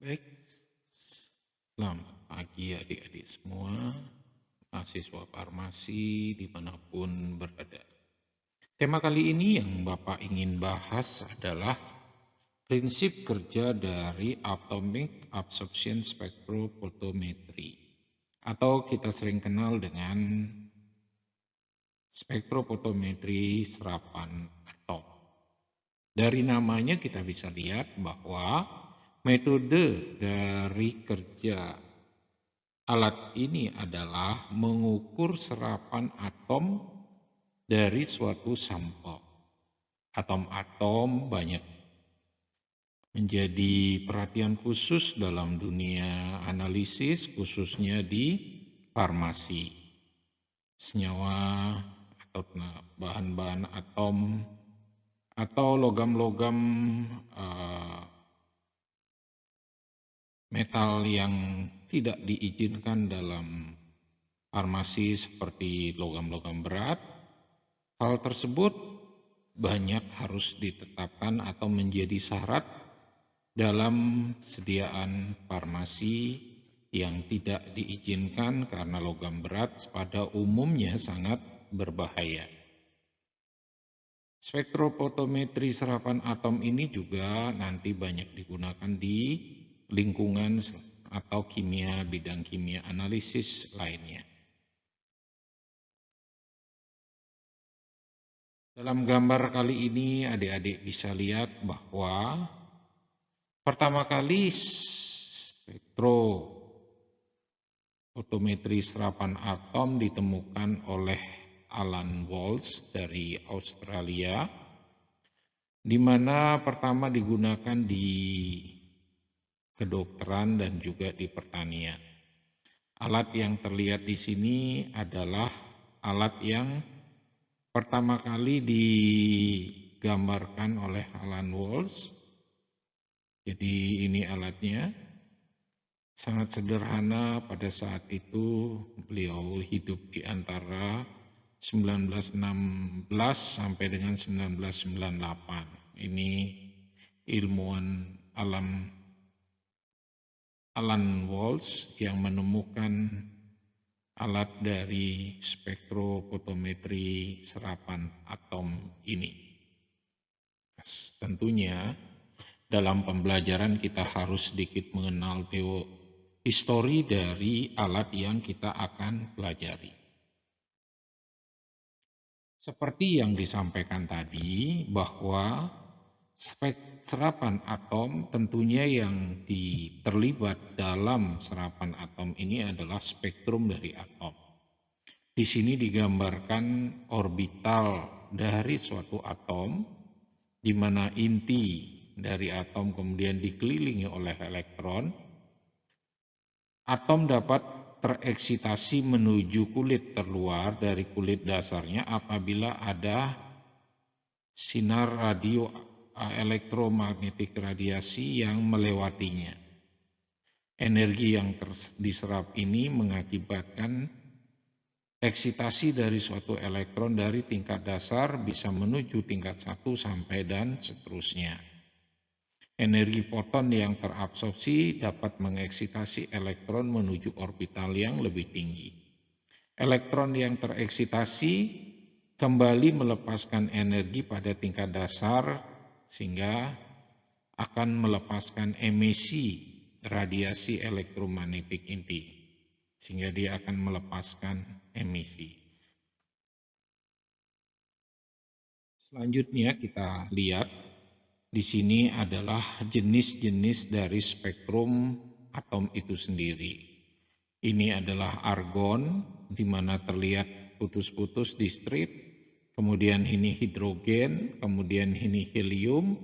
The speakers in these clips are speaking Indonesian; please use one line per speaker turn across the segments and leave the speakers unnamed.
Baik, selamat pagi adik-adik semua, mahasiswa farmasi dimanapun berada. Tema kali ini yang Bapak ingin bahas adalah prinsip kerja dari Atomic Absorption Spectrophotometry, atau kita sering kenal dengan spektrofotometri serapan atom. Dari namanya kita bisa lihat bahwa metode dari kerja alat ini adalah mengukur serapan atom dari suatu sampel. Atom-atom banyak menjadi perhatian khusus dalam dunia analisis, khususnya di farmasi. Senyawa atau bahan-bahan atom atau logam-logam metal yang tidak diizinkan dalam farmasi seperti logam-logam berat. Hal tersebut banyak harus ditetapkan atau menjadi syarat dalam sediaan farmasi yang tidak diizinkan karena logam berat pada umumnya sangat berbahaya. Spektrofotometri serapan atom ini juga nanti banyak digunakan di lingkungan atau kimia, bidang kimia analisis lainnya. Dalam gambar kali ini adik-adik bisa lihat bahwa pertama kali spektrofotometri serapan atom ditemukan oleh Alan Walsh dari Australia, di mana pertama digunakan di kedokteran dan juga di pertanian. Alat yang terlihat di sini adalah alat yang pertama kali digambarkan oleh Alan Walsh. Jadi ini alatnya sangat sederhana. Pada saat itu beliau hidup di antara 1916 sampai dengan 1998. Ini ilmuwan Alan Walsh yang menemukan alat dari spektrofotometri serapan atom ini. Tentunya dalam pembelajaran kita harus sedikit mengenal histori dari alat yang kita akan pelajari. Seperti yang disampaikan tadi, bahwa serapan atom tentunya yang terlibat dalam serapan atom ini adalah spektrum dari atom. Di sini digambarkan orbital dari suatu atom, di mana inti dari atom kemudian dikelilingi oleh elektron. Atom dapat tereksitasi menuju kulit terluar dari kulit dasarnya apabila ada sinar radio elektromagnetik radiasi yang melewatinya. Energi yang diserap ini mengakibatkan eksitasi dari suatu elektron dari tingkat dasar bisa menuju tingkat 1 sampai dan seterusnya. Energi foton yang terabsorpsi dapat mengeksitasi elektron menuju orbital yang lebih tinggi. Elektron yang tereksitasi kembali melepaskan energi pada tingkat dasar sehingga akan melepaskan emisi radiasi elektromagnetik inti, sehingga dia akan melepaskan emisi. Selanjutnya kita lihat di sini adalah jenis-jenis dari spektrum atom itu sendiri. Ini adalah argon, di mana terlihat putus-putus di strip, kemudian ini hidrogen, kemudian ini helium,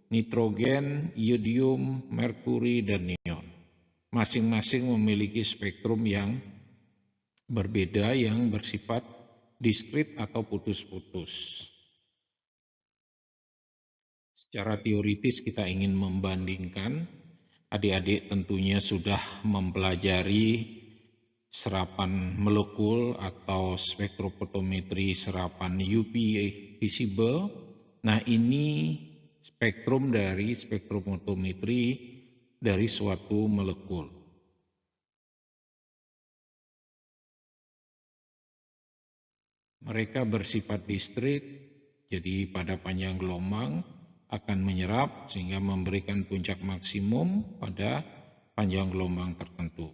nitrogen, yodium, merkuri, dan neon. Masing-masing memiliki spektrum yang berbeda yang bersifat diskrit atau putus-putus. Secara teoritis kita ingin membandingkan, adik-adik tentunya sudah mempelajari serapan molekul atau spektrofotometri serapan UV visible. Nah, ini spektrum dari spektrofotometri dari suatu molekul. Mereka bersifat distrik, jadi pada panjang gelombang akan menyerap sehingga memberikan puncak maksimum pada panjang gelombang tertentu.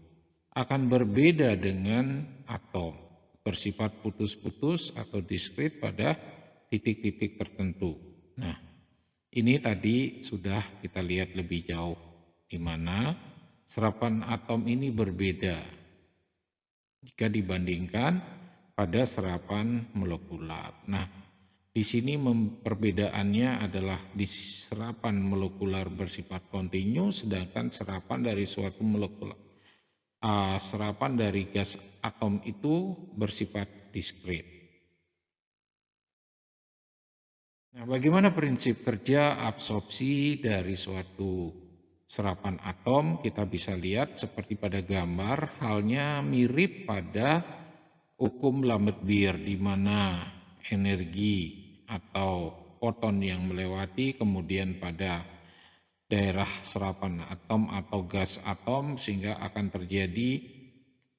Akan berbeda dengan atom, bersifat putus-putus atau diskrit pada titik-titik tertentu. Nah, ini tadi sudah kita lihat lebih jauh, di mana serapan atom ini berbeda jika dibandingkan pada serapan molekular. Nah, di sini perbedaannya adalah di serapan molekular bersifat kontinu, sedangkan serapan dari suatu molekul, serapan dari gas atom itu bersifat diskrit. Nah, bagaimana prinsip kerja absorpsi dari suatu serapan atom? Kita bisa lihat seperti pada gambar, halnya mirip pada hukum Lambert-Beer, di mana energi atau foton yang melewati kemudian pada daerah serapan atom atau gas atom, sehingga akan terjadi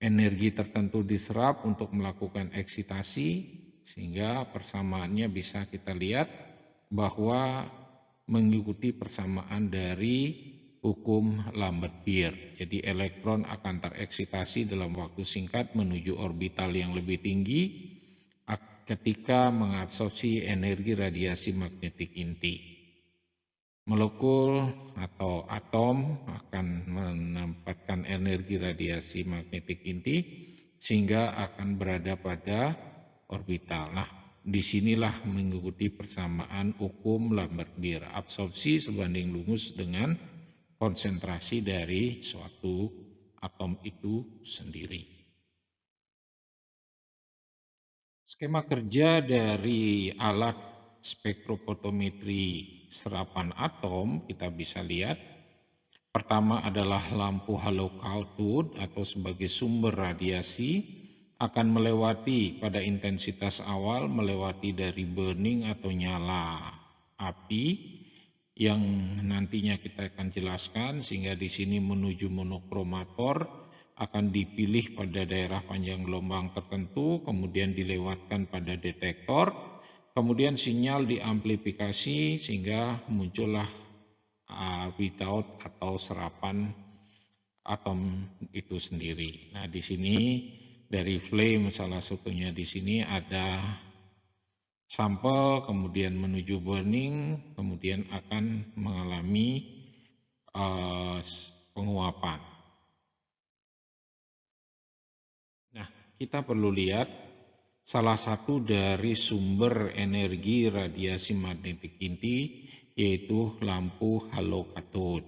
energi tertentu diserap untuk melakukan eksitasi, sehingga persamaannya bisa kita lihat bahwa mengikuti persamaan dari hukum Lambert-Beer. Jadi elektron akan tereksitasi dalam waktu singkat menuju orbital yang lebih tinggi ketika mengabsorpsi energi radiasi magnetik inti. Molekul atau atom akan menempatkan energi radiasi magnetik inti sehingga akan berada pada orbital. Nah, disinilah mengikuti persamaan hukum Lambert-Beer, absorpsi sebanding lurus dengan konsentrasi dari suatu atom itu sendiri. Skema kerja dari alat spektrofotometri serapan atom kita bisa lihat. Pertama adalah lampu halo kathode atau sebagai sumber radiasi akan melewati pada intensitas awal melewati dari burning atau nyala api yang nantinya kita akan jelaskan, sehingga di sini menuju monokromator akan dipilih pada daerah panjang gelombang tertentu, kemudian dilewatkan pada detektor, kemudian sinyal diamplifikasi sehingga muncullah readout atau serapan atom itu sendiri. Nah, di sini dari flame salah satunya di sini ada sampel, kemudian menuju burning, kemudian akan mengalami penguapan. Nah, kita perlu lihat salah satu dari sumber energi radiasi magnetik inti yaitu lampu halo kathode.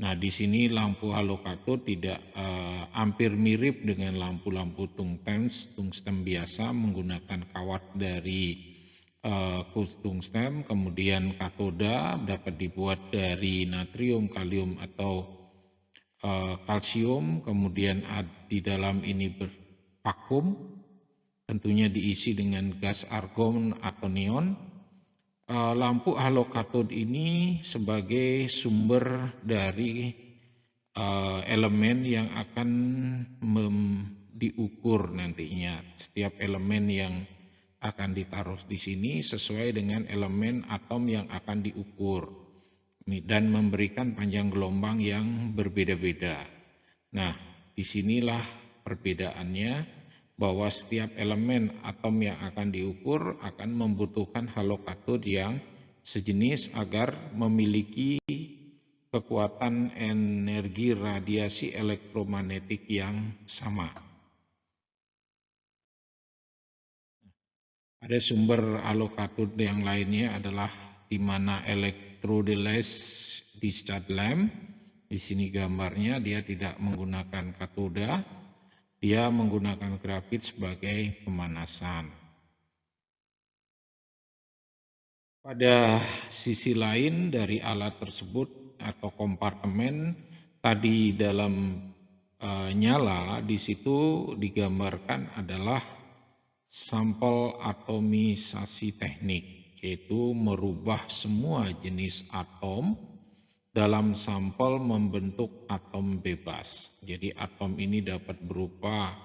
Nah, di sini lampu halo kathode tidak hampir mirip dengan lampu-lampu tungsten biasa menggunakan kawat dari tungsten, kemudian katoda dapat dibuat dari natrium, kalium atau kalsium, kemudian di dalam ini vakum, tentunya diisi dengan gas argon atau neon. Lampu halo kathode ini sebagai sumber dari elemen yang akan diukur nantinya. Setiap elemen yang akan ditaruh di sini sesuai dengan elemen atom yang akan diukur dan memberikan panjang gelombang yang berbeda-beda. Nah, disinilah perbedaannya, bahwa setiap elemen atom yang akan diukur akan membutuhkan halo kathode yang sejenis agar memiliki kekuatan energi radiasi elektromagnetik yang sama. Ada sumber halo kathode yang lainnya adalah di mana electrodeless discharge lamp. Di sini gambarnya dia tidak menggunakan katoda, dia menggunakan grafit sebagai pemanasan. Pada sisi lain dari alat tersebut atau kompartemen tadi dalam nyala, di situ digambarkan adalah sampel atomisasi teknik, yaitu merubah semua jenis atom dalam sampel membentuk atom bebas. Jadi atom ini dapat berupa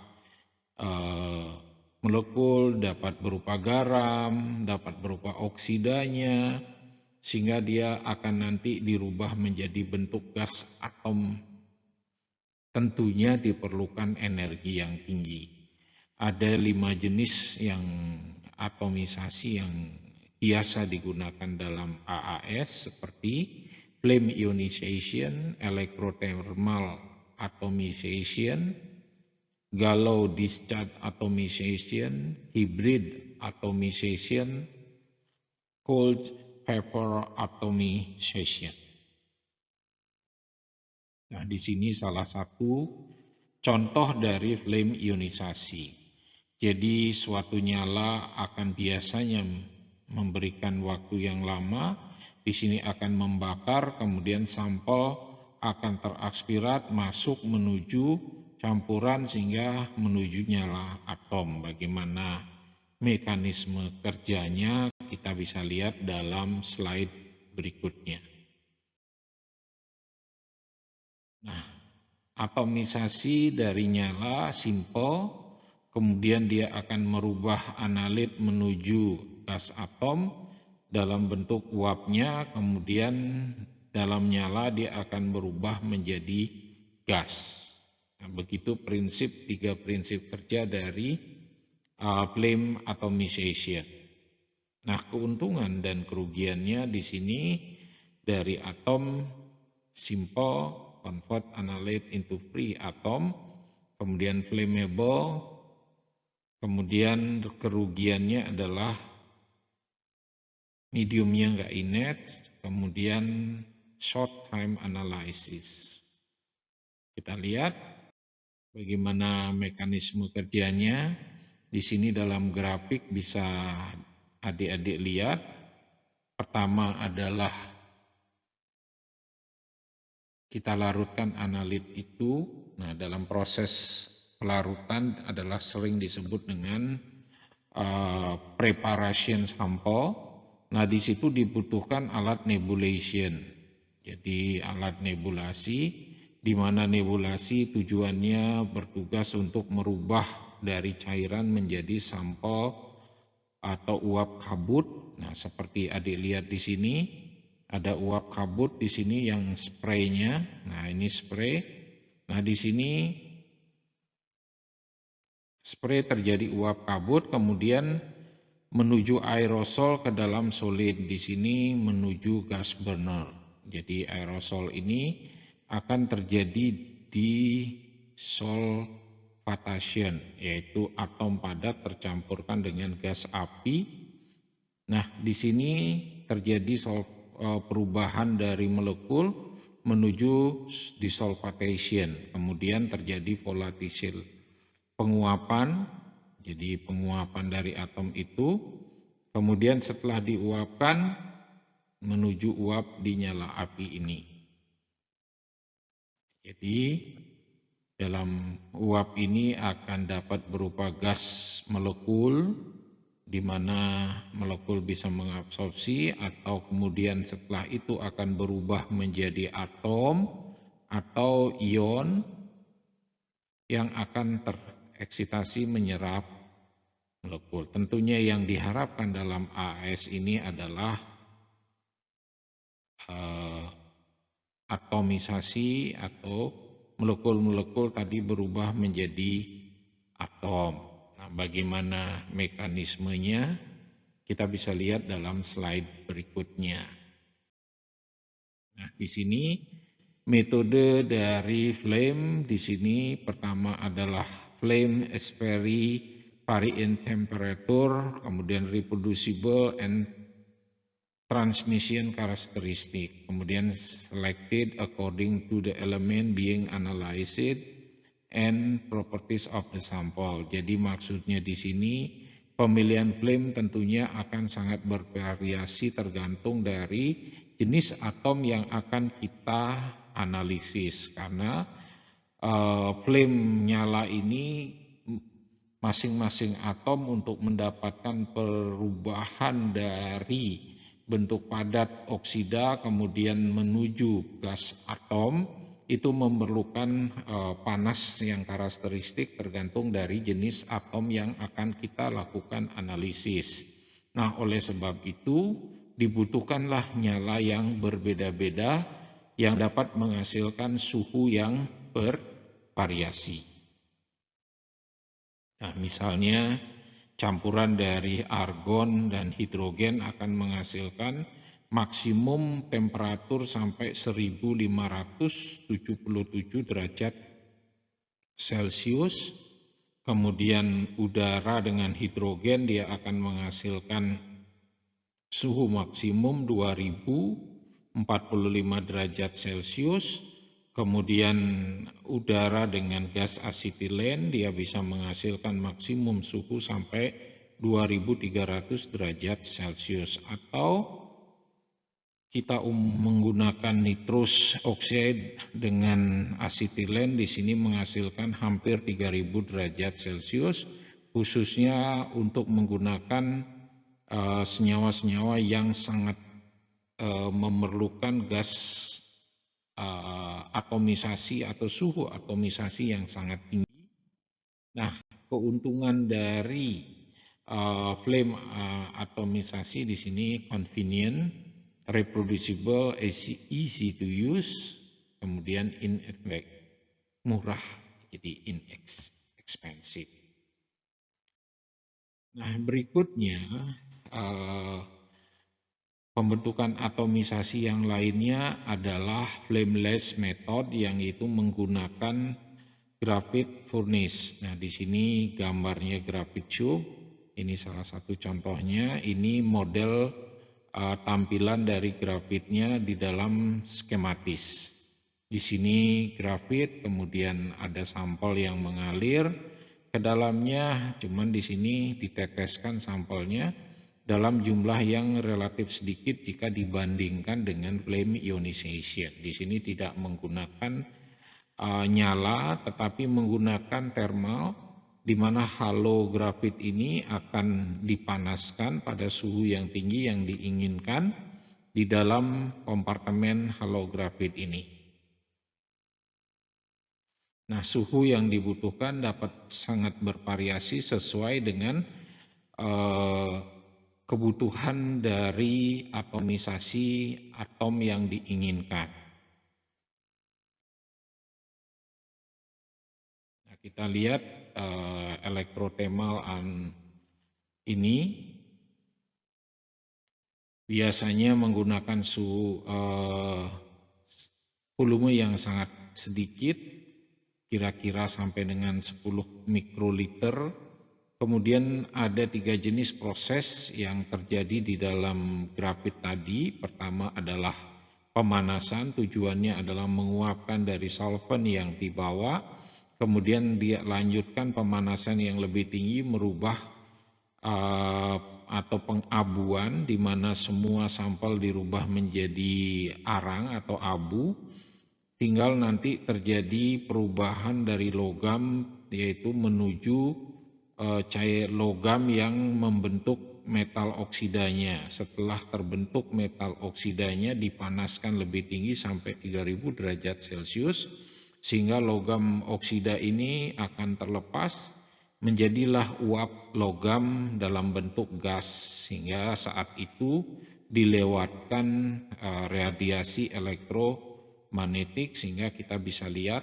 molekul, dapat berupa garam, dapat berupa oksidanya, sehingga dia akan nanti dirubah menjadi bentuk gas atom. Tentunya diperlukan energi yang tinggi. Ada 5 jenis yang atomisasi yang biasa digunakan dalam AAS seperti flame ionization, electrothermal atomization, Gallow discharge atomization, hybrid atomization, cold vapor atomization. Nah, di sini salah satu contoh dari flame ionisasi. Jadi suatu nyala akan biasanya memberikan waktu yang lama, di sini akan membakar, kemudian sampel akan terakspirat masuk menuju campuran sehingga menuju nyala atom. Bagaimana mekanisme kerjanya kita bisa lihat dalam slide berikutnya. Nah, atomisasi dari nyala simple, kemudian dia akan merubah analit menuju gas atom dalam bentuk uapnya, kemudian dalam nyala dia akan berubah menjadi gas. Nah, begitu tiga prinsip kerja dari flame atomization. Nah, keuntungan dan kerugiannya di sini dari atom simple convert analyte into free atom, kemudian flammable, kemudian kerugiannya adalah mediumnya nggak inert, kemudian short time analysis. Kita lihat bagaimana mekanisme kerjanya. Di sini dalam grafik bisa adik-adik lihat. Pertama adalah kita larutkan analit itu. Nah, dalam proses pelarutan adalah sering disebut dengan preparation sample. Nah, di situ dibutuhkan alat nebulation. Jadi alat nebulasi, di mana nebulasi tujuannya bertugas untuk merubah dari cairan menjadi sampel atau uap kabut. Nah, seperti adik lihat di sini. Ada uap kabut di sini yang spraynya. Nah, ini spray. Nah, di sini spray terjadi uap kabut, kemudian menuju aerosol ke dalam solid. Di sini menuju gas burner. Jadi aerosol ini akan terjadi di solvatation, yaitu atom padat tercampurkan dengan gas api. Nah, di sini terjadi perubahan dari molekul menuju desolvatation, kemudian terjadi volatilization, penguapan. Jadi penguapan dari atom itu, kemudian setelah diuapkan menuju uap di nyala api ini. Jadi dalam uap ini akan dapat berupa gas molekul, di mana molekul bisa mengabsorpsi, atau kemudian setelah itu akan berubah menjadi atom atau ion yang akan tereksitasi menyerap molekul. Tentunya yang diharapkan dalam AAS ini adalah atomisasi atau molekul-molekul tadi berubah menjadi atom. Nah, bagaimana mekanismenya kita bisa lihat dalam slide berikutnya. Nah, di sini metode dari flame di sini pertama adalah flame expiry vary in temperature, kemudian reproducible and transmission characteristic, kemudian selected according to the element being analyzed and properties of the sample. Jadi maksudnya di sini pemilihan flame tentunya akan sangat bervariasi tergantung dari jenis atom yang akan kita analisis, karena flame nyala ini masing-masing atom untuk mendapatkan perubahan dari bentuk padat oksida kemudian menuju gas atom, itu memerlukan panas yang karakteristik tergantung dari jenis atom yang akan kita lakukan analisis. Nah, oleh sebab itu dibutuhkanlah nyala yang berbeda-beda yang dapat menghasilkan suhu yang bervariasi. Nah, misalnya campuran dari argon dan hidrogen akan menghasilkan maksimum temperatur sampai 1577 derajat Celcius. Kemudian udara dengan hidrogen dia akan menghasilkan suhu maksimum 2045 derajat Celcius. Kemudian udara dengan gas asetilen dia bisa menghasilkan maksimum suhu sampai 2300 derajat Celcius, atau kita menggunakan nitrous oxide dengan asetilen di sini menghasilkan hampir 3000 derajat Celcius, khususnya untuk menggunakan senyawa-senyawa yang sangat memerlukan gas atomisasi atau suhu atomisasi yang sangat tinggi. Nah, keuntungan dari flame atomisasi di sini convenient, reproducible, easy to use, kemudian murah, jadi inexpensive. Nah, berikutnya pembentukan atomisasi yang lainnya adalah flameless method, yang itu menggunakan graphite furnace. Nah, di sini gambarnya graphite tube. Ini salah satu contohnya. Ini model tampilan dari grafitnya di dalam skematis. Di sini grafit, kemudian ada sampel yang mengalir ke dalamnya, cuman di sini diteteskan sampelnya dalam jumlah yang relatif sedikit jika dibandingkan dengan flame ionization. Di sini tidak menggunakan nyala, tetapi menggunakan thermal, di mana halo grafit ini akan dipanaskan pada suhu yang tinggi yang diinginkan di dalam kompartemen halo grafit ini. Nah, suhu yang dibutuhkan dapat sangat bervariasi sesuai dengan kebutuhan dari atomisasi atom yang diinginkan. Nah, kita lihat elektrothermal ini biasanya menggunakan suhu volume yang sangat sedikit, kira-kira sampai dengan 10 mikroliter. Kemudian ada 3 jenis proses yang terjadi di dalam grafit tadi. Pertama adalah pemanasan, tujuannya adalah menguapkan dari solvent yang dibawa. Kemudian dia lanjutkan pemanasan yang lebih tinggi, merubah atau pengabuan, di mana semua sampel dirubah menjadi arang atau abu. Tinggal nanti terjadi perubahan dari logam, yaitu menuju cair logam yang membentuk metal oksidanya. Setelah terbentuk metal oksidanya dipanaskan lebih tinggi sampai 3000 derajat Celcius, sehingga logam oksida ini akan terlepas, menjadilah uap logam dalam bentuk gas, sehingga saat itu dilewatkan radiasi elektromagnetik, sehingga kita bisa lihat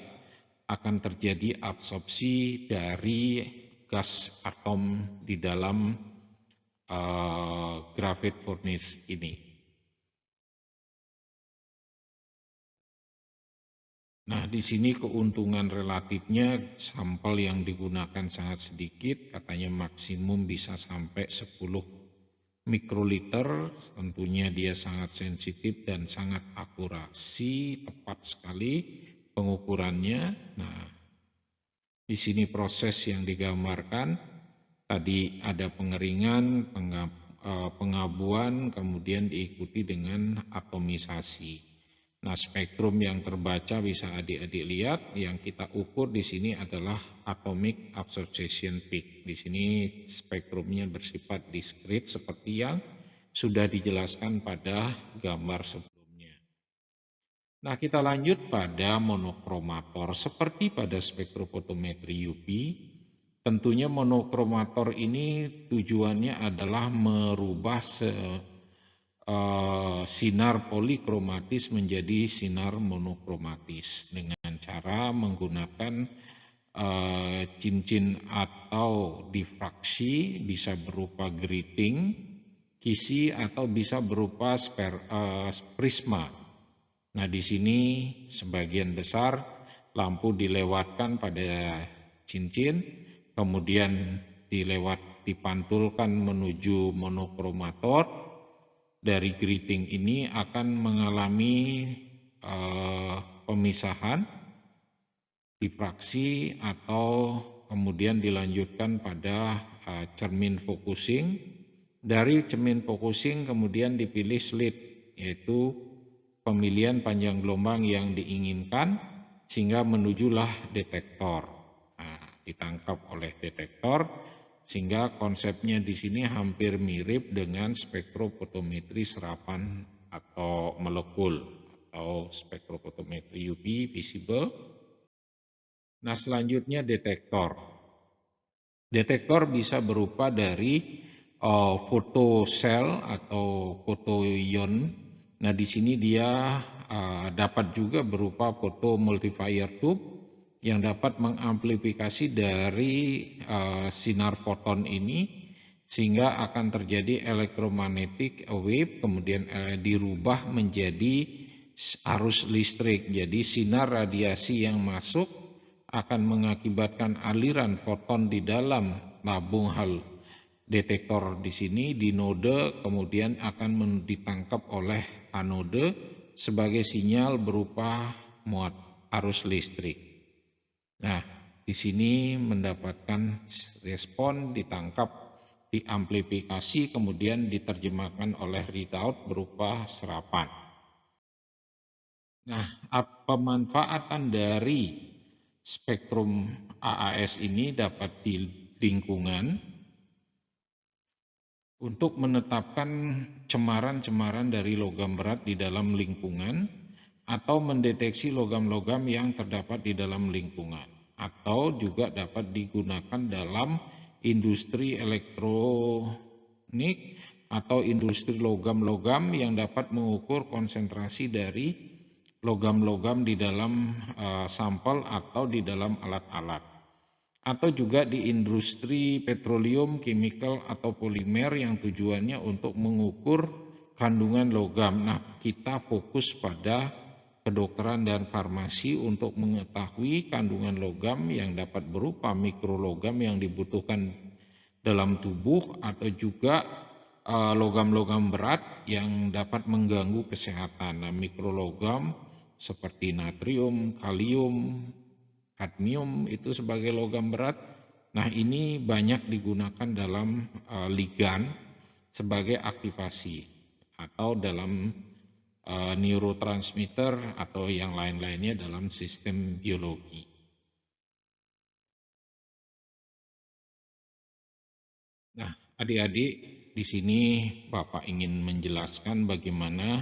akan terjadi absorpsi dari gas atom di dalam graphite furnace ini. Nah, di sini keuntungan relatifnya sampel yang digunakan sangat sedikit, katanya maksimum bisa sampai 10 mikroliter. Tentunya dia sangat sensitif dan sangat akurasi, tepat sekali pengukurannya. Nah, di sini proses yang digambarkan, tadi ada pengeringan, pengabuan, kemudian diikuti dengan atomisasi. Nah, spektrum yang terbaca bisa adik-adik lihat, yang kita ukur di sini adalah atomic absorption peak. Di sini spektrumnya bersifat diskrit seperti yang sudah dijelaskan pada gambar sebelumnya. Nah, kita lanjut pada monokromator. Seperti pada spektrofotometri UV, tentunya monokromator ini tujuannya adalah merubah sinar polikromatis menjadi sinar monokromatis dengan cara menggunakan cincin atau difraksi, bisa berupa grating, kisi, atau bisa berupa prisma. Nah, di sini sebagian besar lampu dilewatkan pada cincin, kemudian dipantulkan menuju monokromator. Dari grating ini akan mengalami pemisahan, difraksi, atau kemudian dilanjutkan pada cermin focusing. Dari cermin focusing kemudian dipilih slit, yaitu pemilihan panjang gelombang yang diinginkan, sehingga menujulah detektor. Nah, ditangkap oleh detektor, sehingga konsepnya di sini hampir mirip dengan spektrofotometri serapan atau molekul atau spektrofotometri UV visible. Nah, selanjutnya detektor. Detektor bisa berupa dari fotosel atau fotoion. Nah, di sini dia dapat juga berupa foto multiplier tube yang dapat mengamplifikasi dari sinar foton ini, sehingga akan terjadi electromagnetic wave, kemudian dirubah menjadi arus listrik. Jadi sinar radiasi yang masuk akan mengakibatkan aliran foton di dalam tabung hal detektor di sini di node, kemudian akan ditangkap oleh anode sebagai sinyal berupa muat arus listrik. Nah, di sini mendapatkan respon, ditangkap, diamplifikasi, kemudian diterjemahkan oleh readout berupa serapan. Nah, pemanfaatan dari spektrum AAS ini dapat di lingkungan untuk menetapkan cemaran-cemaran dari logam berat di dalam lingkungan, atau mendeteksi logam-logam yang terdapat di dalam lingkungan, atau juga dapat digunakan dalam industri elektronik atau industri logam-logam yang dapat mengukur konsentrasi dari logam-logam di dalam sampel atau di dalam alat-alat. Atau juga di industri petroleum, chemical, atau polimer yang tujuannya untuk mengukur kandungan logam. Nah, kita fokus pada kedokteran dan farmasi untuk mengetahui kandungan logam yang dapat berupa mikrologam yang dibutuhkan dalam tubuh, atau juga logam-logam berat yang dapat mengganggu kesehatan. Nah, mikrologam seperti natrium, kalium, kadmium itu sebagai logam berat. Nah, ini banyak digunakan dalam ligan sebagai aktivasi atau dalam neurotransmitter atau yang lain-lainnya dalam sistem biologi. Nah, adik-adik, di sini Bapak ingin menjelaskan bagaimana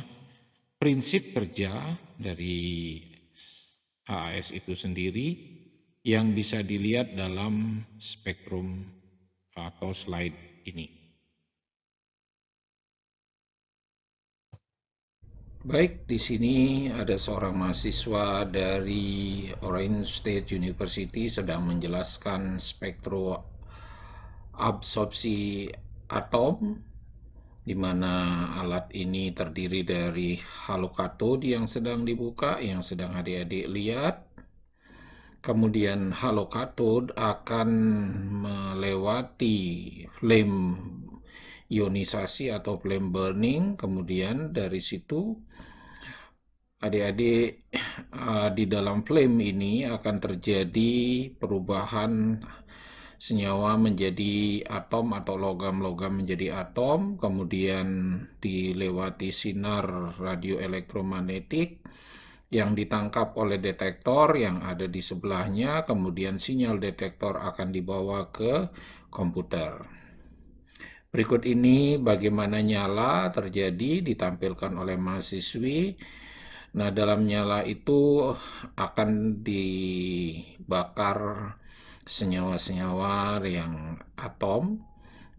prinsip kerja dari AAS itu sendiri yang bisa dilihat dalam spektrum atau slide ini. Baik, di sini ada seorang mahasiswa dari Orange State University sedang menjelaskan spektrum absorpsi atom, di mana alat ini terdiri dari halokatode yang sedang dibuka, yang sedang adik-adik lihat. Kemudian halokatode akan melewati flame ionisasi atau flame burning. Kemudian dari situ adik-adik di dalam flame ini akan terjadi perubahan senyawa menjadi atom atau logam-logam menjadi atom, kemudian dilewati sinar radioelektromagnetik yang ditangkap oleh detektor yang ada di sebelahnya, kemudian sinyal detektor akan dibawa ke komputer. Berikut ini bagaimana nyala terjadi ditampilkan oleh mahasiswi. Nah, dalam nyala itu akan dibakar senyawa-senyawa yang atom.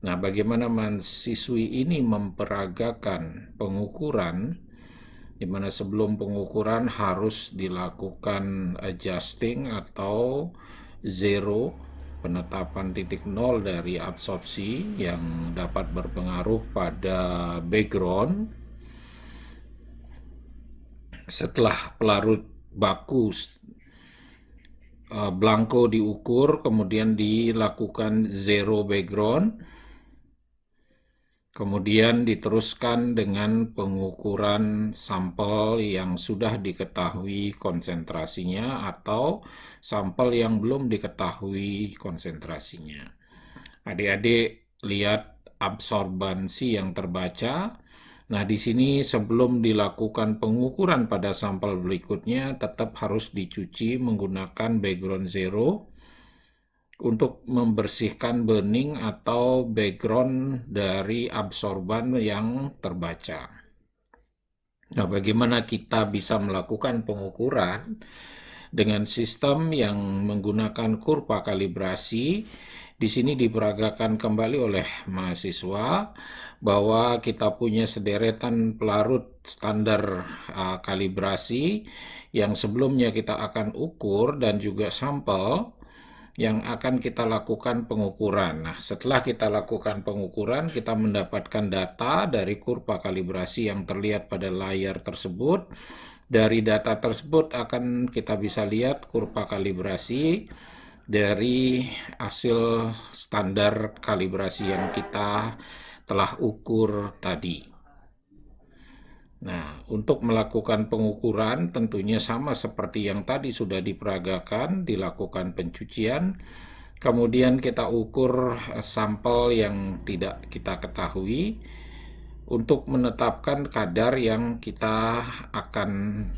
Nah, bagaimana mahasiswi ini memperagakan pengukuran, di mana sebelum pengukuran harus dilakukan adjusting atau zero, penetapan titik nol dari absorpsi yang dapat berpengaruh pada background. Setelah pelarut baku blanko diukur, kemudian dilakukan zero background, kemudian diteruskan dengan pengukuran sampel yang sudah diketahui konsentrasinya atau sampel yang belum diketahui konsentrasinya. Adik-adik lihat absorbansi yang terbaca. Nah, di sini sebelum dilakukan pengukuran pada sampel berikutnya tetap harus dicuci menggunakan background zero untuk membersihkan burning atau background dari absorban yang terbaca. Nah, bagaimana kita bisa melakukan pengukuran dengan sistem yang menggunakan kurva kalibrasi? Di sini diperagakan kembali oleh mahasiswa bahwa kita punya sederetan pelarut standar kalibrasi yang sebelumnya kita akan ukur dan juga sampel yang akan kita lakukan pengukuran. Nah, setelah kita lakukan pengukuran, kita mendapatkan data dari kurva kalibrasi yang terlihat pada layar tersebut. Dari data tersebut akan kita bisa lihat kurva kalibrasi dari hasil standar kalibrasi yang kita telah ukur tadi. Nah, untuk melakukan pengukuran tentunya sama seperti yang tadi sudah diperagakan, dilakukan pencucian, kemudian kita ukur sampel yang tidak kita ketahui untuk menetapkan kadar yang kita akan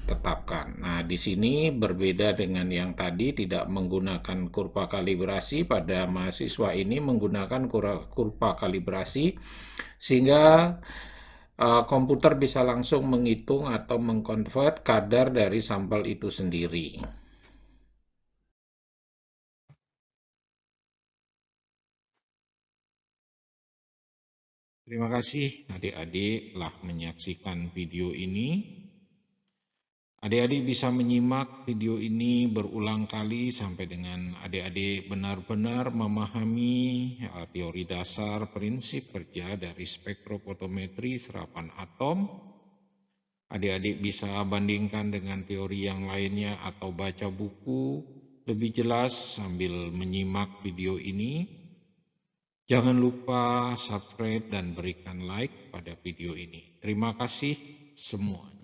tetapkan. Nah, di sini berbeda dengan yang tadi, tidak menggunakan kurva kalibrasi. Pada mahasiswa ini menggunakan kurva kalibrasi sehingga komputer bisa langsung menghitung atau mengkonvert kadar dari sampel itu sendiri. Terima kasih adik-adik telah menyaksikan video ini. Adik-adik bisa menyimak video ini berulang kali sampai dengan adik-adik benar-benar memahami teori dasar prinsip kerja dari spektrofotometri serapan atom. Adik-adik bisa bandingkan dengan teori yang lainnya atau baca buku lebih jelas sambil menyimak video ini. Jangan lupa subscribe dan berikan like pada video ini. Terima kasih semuanya.